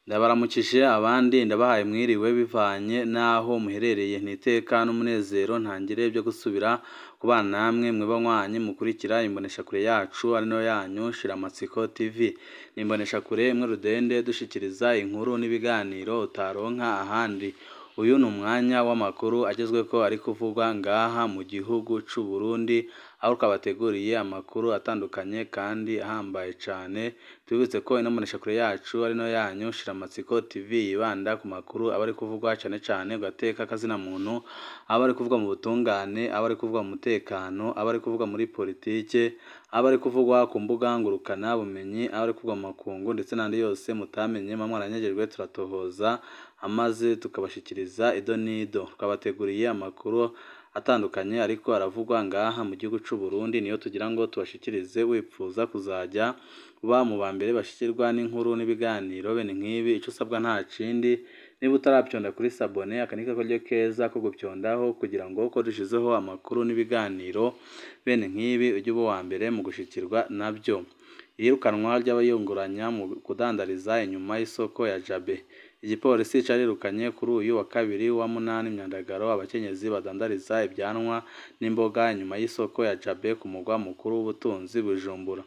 Ndabaramukije abandi ndabahaye mwiriwe bivanye n'aho muherereye ntiteka n'umunezero ntangire byo gusubira kubana namwe mwebanywanyi mukurikira imboneshakure yacu ari no yanyu Shiramatsiko TV. Ni imboneshakure imwe rudende dushikiriza inkuru n'ibiganiro utaronka ahandi. Uyu ni umwanya w'amakuru agezweko ari kuvugwa ngaha mu gihugu c'u Burundi, aho twabateguriye amakuru atandukanye kandi ahambaye cane. Tubibutse ko ino mboneshakure yacu ari no yanyu Shiramatsiko TV yibanda ku makuru aba ari kuvugwa cane cane gateka kazina muntu, aba ari kuvugwa mu butungane, aba ari kuvugwa mu mutekano, aba ari kuvugwa muri politike, aba ari kuvugwa ku mbuga ngurukana bumenyi, aba ari kuvugwa mu makungu ndetse n'andi yose mutamenye mamwe aranyagejwe turatohoza amaze tukabashikiriza ido nido. Twabateguriye amakuru atandukanye ariko aravugwa ngaha mu gihugu c'u Burundi, niyo tugira ngo tubashikirize. Wipfuza kuzajya uba mu bambere bashikirwa n'inkuru n'ibiganiro bene nk'ibi, ico usabwa nta kindi, niba utaravyonda kuri sabone akanika karyo keza ko gupyondaho kugira ngo uko dushizeho amakuru n'ibiganiro bene nk'ibi ujye uba wa mbere mu gushikirwa navyo. Iyirukanwa ry'abayunguranya mu kudandariza inyuma y'isoko ya Jabe. Igipolisi carirukanye kuri uyu wa kabiri wa munani Myandagaro abakenyezi badandariza ibyanwa n'imboga inyuma y'isoko ya Jabe ku mugwa mukuru w'ubutunzi Bujumbura.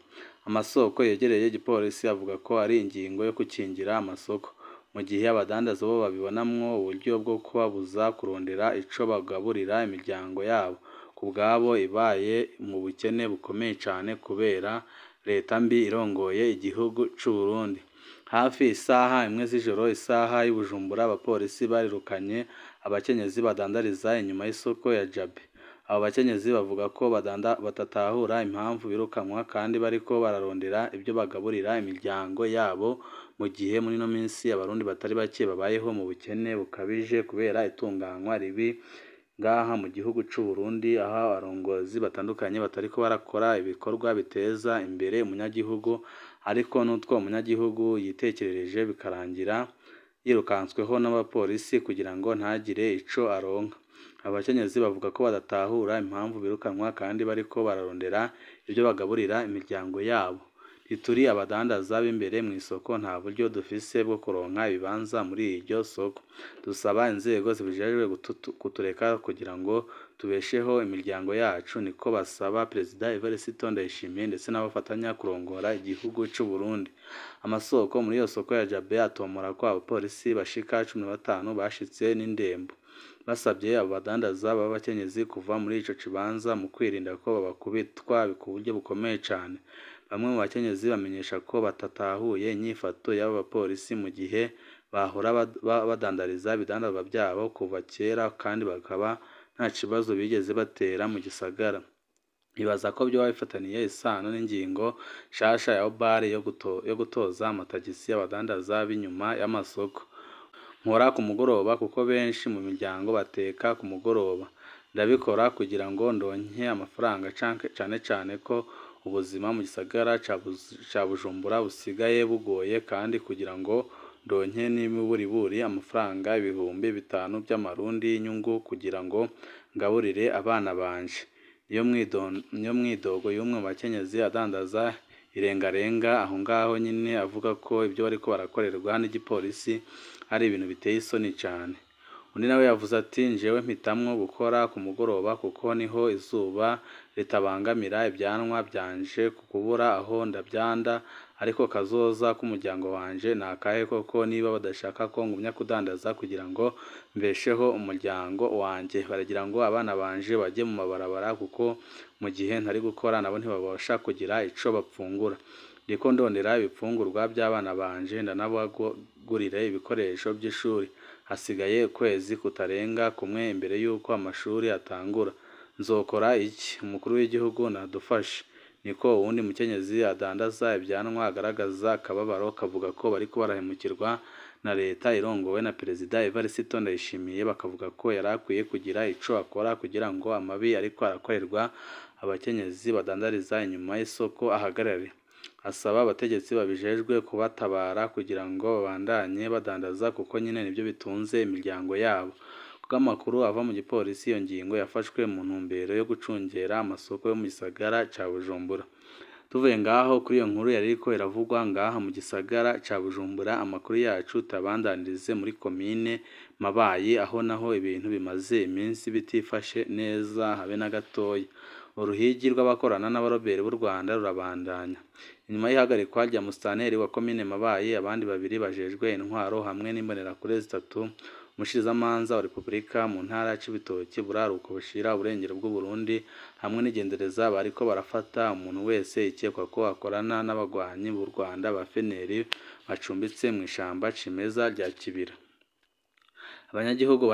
Amasoko yegereye igipolisi avuga ko ari ingingo yo gukingira amasoko, mu gihe abadandaza bo babibonamwo uburyo bwo kubabuza kurondera ico bagaburira imiryango yabo. Ku bwabo ibaye mu bukene bukomeye cane kubera leta mbi irongoye igihugu c'u Burundi. Hafi isaha imwe z'ijoro isaha y'Ubujumbura abapolisi barirukanye abakenyezi badandariza inyuma y'isoko ya Jabe. Abo bakenyezi bavuga ko batatahura impamvu birukanwa kandi bariko bararondera ibyo bagaburira imiryango yabo, mu gihe muri no minsi abarundi batari bake babayeho mu bukene bukabije kubera itunganywa ribi ngaha mu gihugu c'u Burundi, aho abarongozi batandukanye batariko barakora ibikorwa biteza imbere umunyagihugu, ariko n'utwo umunyagihugu yitekerereje bikarangira yirukansweho n'abapolisi kugira ngo ntagire ico aronka. Abakenyezi bavuga ko badatahura impamvu birukanwa kandi bariko bararondera ibyo bagaburira imiryango yabo. Ntituri abadandaza b'imbere mu isoko, nta buryo dufise bwo kuronka ibibanza muri iryo soko. Dusaba inzego zibijejwe kutureka kugira ngo tubesheho imiryango yacu, niko basaba Perezida Ndayishimiye ndetse n'abafatanya kurongora igihugu c'u Burundi. Amasoko muri iyo soko ya Jabe atomora ko abapolisi bashika 15 bashitse n'indembo, basabye abo badandaza b'abakenyezi kuva muri ico kibanza mu kwirinda ko babakubitwa ku buryo bukomeye cane. Bamwe mu bakenyezi bamenyesha ko batatahuye inyifato y'abo bapolisi mu gihe bahora badandariza ibidandazwa byabo kuva kera kandi bakaba nta kibazo bigeze batera mu gisagara. Ibaza ko byo bifataniye isano n'ingingo shasha ya bare yo gutoza amatagisi y'abadandaza b'inyuma y'amasoko. Nkora ku mugoroba kuko benshi mu miryango bateka ku mugoroba. Ndabikora kugira ngo ndonke amafaranga cane cane ko ubuzima mu gisagara ca Bujumbura busigaye bugoye, kandi kugira ngo ndonke n'imiburiburi amafaranga 5,000 by'amarundi y'inyungu kugira ngo ngaburire abana banje. Niyo mwidogo y'umwe mu bakenyezi adandaza irengarenga aho ngaho nyine, avuga ko ibyo bariko barakorerwa n'igipolisi ari ibintu biteye isoni cane. Undi nawe yavuze ati njewe mpitamwo gukora ku mugoroba kuko niho izuba ritabangamira ibyanwa byanje ku kubura aho ndabyanda, ariko kazoza k'umuryango wanje nakahe koko niba badashaka ko ngumya kudandaza kugira ngo mbesheho umuryango wanje. Baragira ngo abana banje bajye mu mabarabara kuko mu gihe ntari gukora nabo ntibabasha kugira ico bapfungura. Ndiko ndondera ibipfungurwa by'abana banje ndanabagurire ibikoresho by'ishuri. Hasigaye ukwezi kutarenga kumwe imbere y'uko amashuri atangura. Nzokora iki? Umukuru w'igihugu nadufashe. Niko uwundi mukenyezi adandaza ibyanwa agaragaza akababaro, kavuga ko bariko barahemukirwa na leta irongowe na Perezida Ndayishimiye, bakavuga ko yarakwiye kugira ico akora kugira ngo amabi ariko arakorerwa abakenyezi badandariza inyuma y'isoko ahagarare. Asaba abategetsi babijejwe kubatabara kugira ngo babandanye badandaza kuko nyine nibyo bitunze imiryango yabo. Amakuru ava mu gipolisi, iyo ngingo yafashwe mu ntumbero yo gucungera amasoko yo mu gisagara ca Bujumbura. Tuvuye ngaho kuri iyo nkuru yari iriko iravugwa ngaha mu gisagara ca Bujumbura, amakuru yacu tabandanirize muri komine Mabayi, aho naho ibintu bimaze iminsi bitifashe neza habe na gatoya. Uruhigi rw'abakorana n'abaroberi b'u Rwanda rurabandanya. Inyuma y'ihagarikwa rya musitanteri wa komine Mabayi, abandi babiri bajejwe intwaro hamwe n'imbonerakure zitatu, umushirizamanza wa Repubulika mu ntara ya Cibitoke, buraruko bushira uburengero bw'u Burundi hamwe n'igendereza bariko barafata umuntu wese ikekwa ko akorana n'abagwanyi b'u Rwanda ba FNL bacumbitse mu ishamba cimeza rya Kibira. Abanyagihugu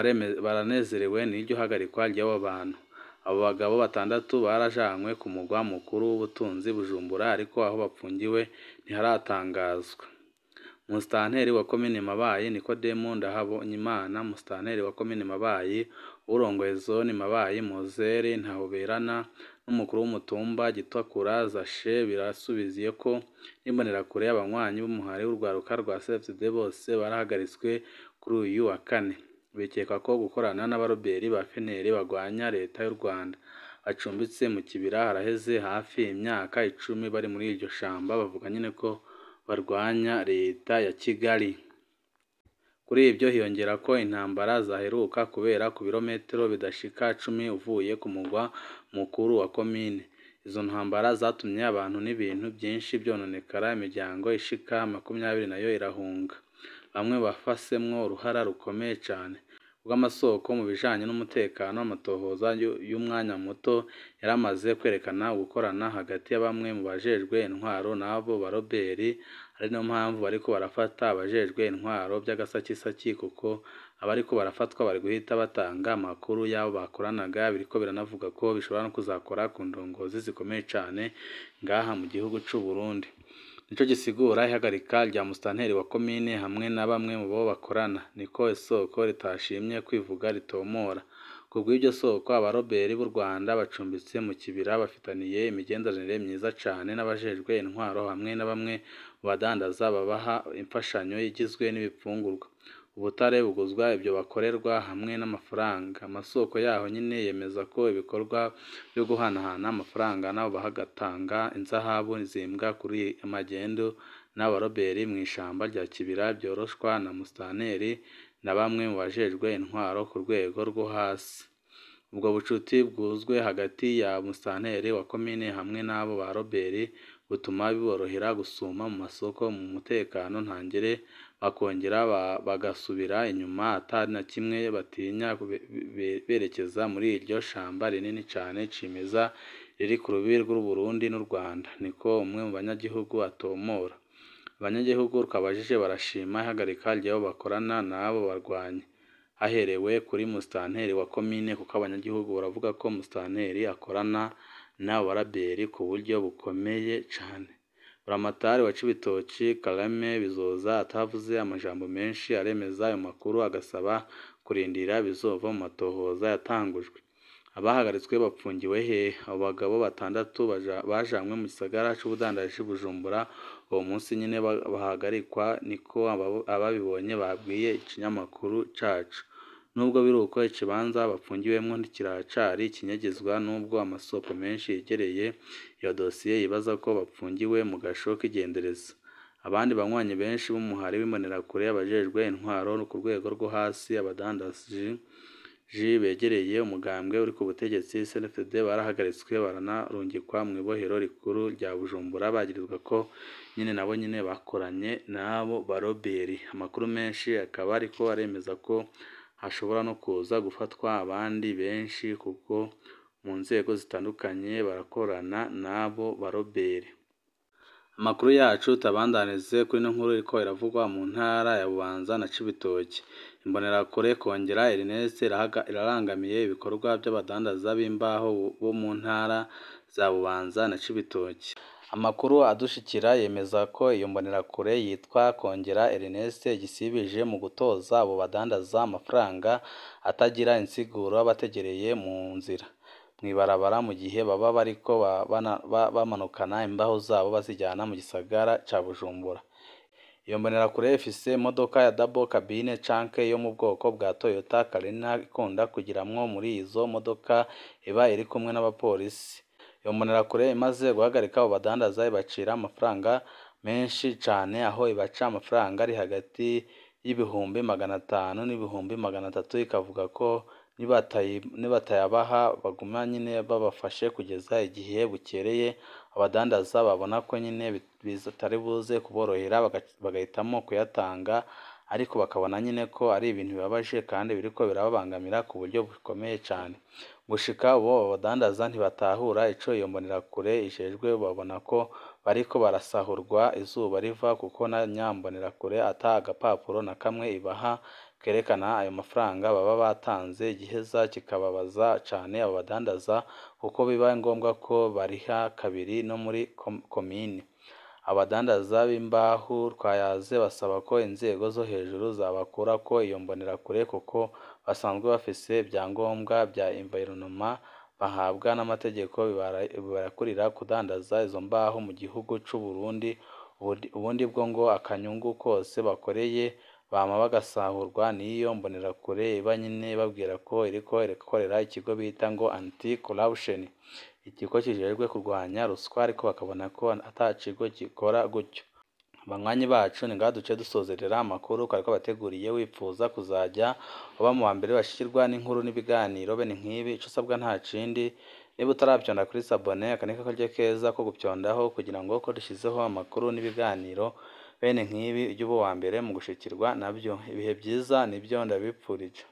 baranezerewe n'iryo hagarikwa ry'abo bantu. Abo bagabo batandatu barajanywe ku mugwa mukuru w'ubutunzi Bujumbura, ariko aho bapfungiwe ntiharatangazwa. Musitanteri wa komine Mabayi Nikodemo Ndahabonyimana, musitanteri wa komine Mabayi, urongoye zone Mabayi Mozere Ntahoberana, n'umukuru w'umutumba Gitakura Zashe birasubiziye ko n'imbonerakure y'abanywanyi b'umuhari w'urwaruka rwa CFD bose barahagaritswe kuri uyu wa kane. Bikekwa ko gukorana n'abaroberi ba FNL bagwanya leta y'u Rwanda. Bacumbitse mu Kibira haraheze hafi imyaka 10 bari muri iryo shamba, bavuga nyine ko barwanya leta ya Kigali. Kuri ibyo hiyongera ko intambara zaheruka kubera ku birometero bidashika 10 uvuye ku mugwa mukuru wa komine. Izo ntambara zatumye abantu n'ibintu byinshi byononekara, imiryango ishika 20 nayo irahunga. Bamwe bafasemwo uruhara rukomeye cyane. Bw'amasoko mu bijanye n'umutekano, amatohoza y'umwanya muto yaramaze kwerekana gukorana hagati ya bamwe mu bajejwe intwaro n'abo baroberi, ari no mpamvu bariko barafata abajejwe intwaro by'agasakisaki, kuko abariko barafatwa bari guhita batanga amakuru y'abo bakoranaga. Biriko biranavuga ko bishobora no kuzakora ku ndongozi zikomeye cyane ngaha mu gihugu c'u Burundi. Nico gisigura ihagarika rya musitanteri wa komine hamwe na bamwe mu bo bakorana, niko isoko ritashimye kwivuga ritomora. Kubw'iryo soko, abaroberi b'u Rwanda bacumbitse mu Kibira bafitaniye imigenderanire myiza cane n'abajejwe intwaro hamwe na bamwe mu badandaza babaha imfashanyo igizwe n'ibifungurwa, ubutare buguzwa ibyo bakorerwa hamwe n'amafaranga. Amasoko yaho nyine yemeza ko ibikorwa byo guhanahana amafaranga nabo bahagatanga inzahabu zimbwa kuri amagendo n'abaroberi mu ishamba rya Kibira byoroshwa na musitanteri na bamwe mu bajejwe intwaro ku rwego rwo hasi. Ubwo bucuti bwuzwe hagati ya musitanteri wa komine hamwe n'abo baroberi butuma biborohera gusuma mu masoko mu mutekano ntangere, bakongera bagasubira inyuma atari na kimwe batinya berekeza muri iryo shamba rinini cyane cimeza riri ku rubibi rw'u Burundi n'u Rwanda. Niko umwe mu banyagihugu atomora. Abanyagihugu rukabajije barashima ihagarika ry'abo bakorana n'abo barwanyi, haherewe kuri musitanteri wa komine, kuko abanyagihugu baravuga ko musitanteri akorana n'abo baroberi ku buryo bukomeye cyane. Buramatari wa Cibitoki Karame Bizoza atavuze amajambo menshi aremeza ayo makuru, agasaba kurindira bizova mu matohoza yatangujwe. Abahagaritswe bapfungiwe hehe? Abo bagabo batandatu bajanywe mu gisagara c'ubudandaji Bujumbura uwo munsi nyine bahagarikwa, niko ababibonye babwiye ikinyamakuru cacu. Nubwo biruko ikibanza bapfungiwemwo ntikiracari ikinyegezwa, nubwo amasoko menshi yegereye iyo dosiye yibaza ko bapfungiwe mu gasho k'igendereza. Abandi banywanyi benshi b'umuhari w'imbonerakure, abajejwe intwaro ku rwego rwo hasi, abadandaji begereye umugambwe uri ku butegetsi CNDD barahagaritswe baranarungikwa mu ibohero rikuru rya Bujumbura, bagirizwa ko nyine nabo nyine bakoranye n'abo baroberi. Amakuru menshi akaba ariko aremeza ko hashobora no kuza gufatwa abandi benshi, kuko mu nzego zitandukanye barakorana n'abo baroberi. Amakuru yacu tabandanize kuri no nkuru iriko iravugwa mu ntara ya Bubanza na Cibitoke. Imbonerakure kongera Ernest irarangamiye ibikorwa by'abadandaza b'imbaho bo mu ntara za Bubanza na Cibitoke. Amakuru adushikira yemeza ko iyo mbonerakure yitwa Kongera Ernest gisibije mu gutoza abo badandaza amafaranga atagira insiguro bategereye mu nzira mwibarabara, mu gihe baba bariko bamanukana imbaho zabo bazijyana mu gisagara ca Bujumbura. Iyo mbonerakure ifise imodoka ya double cabine canke yo mu bwoko bwa Toyota Carina ikunda kugiramwo muri izo modoka iba iri kumwe n'abapolisi. iyo mbonerakure imaze guhagarika abo badandaza ibacira amafaranga menshi cane, aho ibaca amafaranga ari hagati y'ibihumbi 500 n'ibihumbi 300, ikavuga ko nibatayabaha baguma nyine babafashe kugeza igihe bukereye, abadandaza babona ko nyine bitari buze kuborohera bagahitamo kuyatanga, ariko bakabona nyine ko ari ibintu bibabaje kandi biriko birababangamira ku buryo bukomeye cyane. Gushika ubu abadandaza ntibatahura ico iyo mbonerakure ijejwe, babona ko bariko barasahurwa izuba riva, kuko na nyambonerakure ata agapapuro na kamwe ibaha kerekana ayo mafaranga baba batanze, igiheza kikababaza cane abo badandaza kuko biba ngombwa ko bariha kabiri no muri komine. Abadandaza b'imbaho twayaze basaba ko inzego zo hejuru zabakurako iyo mbonerakure, kuko basanzwe bafise ibyangombwa bya environnement bahabwa n'amategeko bibarakurira kudandaza izo mbaho mu gihugu c'u Burundi. Ubundi bwo ngo akanyungu kose bakoreye bama bagasahurwa n'iyo mbonerakure iba nyine babwira ko iriko irakorera ikigo bita ngo anti corruption, ikigo kijejwe kurwanya ruswa, ariko bakabona ko ata kigo gikora gutyo. Banywanyi bacu ni ngaha duce dusozerera amakuru twariko bateguriye. Wipfuza kuzajya uba mu wa mbere bashikirwa n'inkuru n'ibiganiro bene nk'ibi, ico usabwa nta kindi, niba utaravyonda kuri sabone aka niko karyo keza ko gupyondaho kugira ngo ko dushizeho amakuru n'ibiganiro bene nk'ibi ujye uba uwa mbere mu gushikirwa nabyo. Ibihe byiza nibyo ndabipfurije.